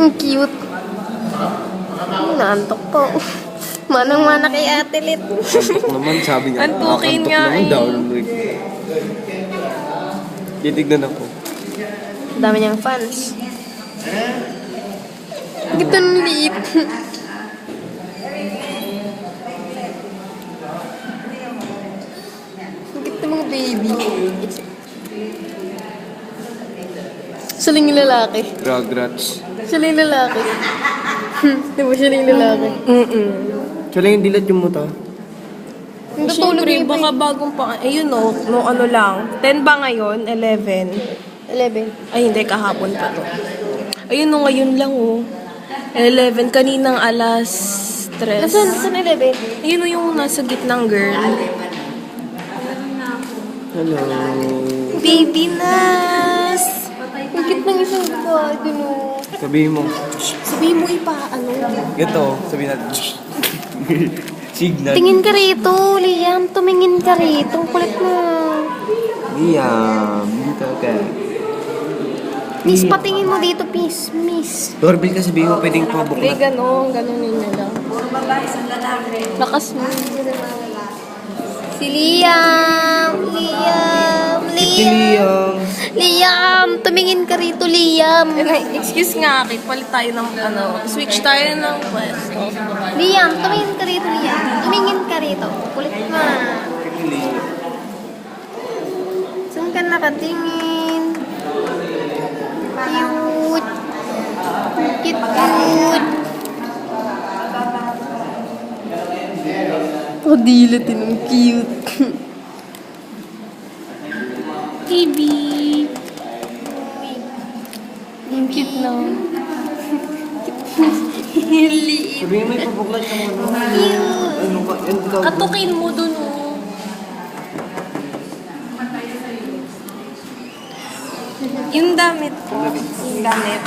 Ang cute. Naantok po. Manang-mana kay Ate Lit. Antok naman, sabi niya. Antukin Antok nga naman eh. daw. Titignan ako. Dami niyang fans. Gito ng liit. Gito mga baby. Sila yung lalaki. Rugrats. Sila yung lalaki. Diba sila yung lalaki? Siya lang yung dilat yung muta. Natulog Siyempre, yung iba. baka bagong pa... Ayun no, no ano lang. 10 ba ngayon? 11? 11. Ay, hindi. Kahapon pa to. Ayun no, ngayon lang oh. 11. Kaninang alas 3. Nasaan 11? Ayun no, yung nasa gitnang girl. Hello. Baby Nas! Ang cute ng isang babae dun oh. Sabihin mo. Sabihin mo ipa, ano? Ito, sabihin natin. Signal. Tingin ka rito, Liam. Tumingin ka rito. Kulit mo. Liam, dito ka. Miss, patingin mo dito, please. Miss. Doorbell ka sabihin mo, pwedeng Hindi, pabuklat. ganon ninyo lang. Lakas mo. Si Liam! Liam! Liam! Liam. Liam! Tumingin ka rito, Liam! Excuse nga, Kit. Palit tayo ng, ano, switch tayo ng pwesto. Liam, tumingin ka rito, Liam. Tumingin ka rito. Kulit mo. Saan ka nakatingin? Cute. Cute. Oh, dilat yun. Ang cute. Baby. Ang cute na. Liit. Sabihin mo, ipabuklat ka muna. Ano ka? Katukin mo dun, oh. Yung damit ko. Yung damit.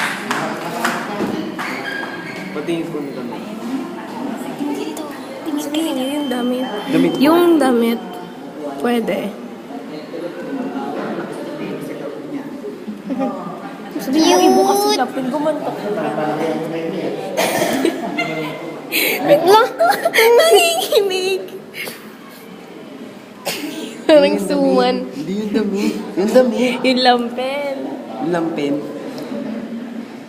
Patingin ko na kami. Sige, yung damit. Damit ko. Yung damit. Pwede. Sabi yung ibo kasi lapin, gumantok. Nanginginig. Parang suman. Hindi yung damit. Yung damit. Yung lampen. Lampin.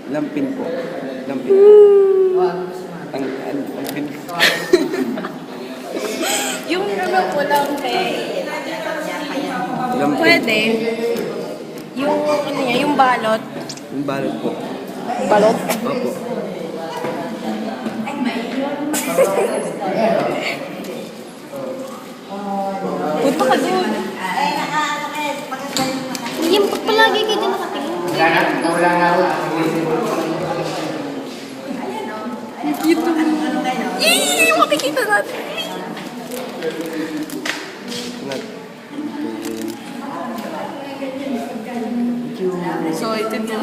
Lampin po. Lampin. Lampin. Yung naman po lampen. Lampin. Pwede. Yung, ano niya, yung balot. Yung balot po. Balot? Opo. Punta ka doon. Liam, pag palagi ka dyan nakatingin. Yee! Makikita natin. Ingat. So, ito na.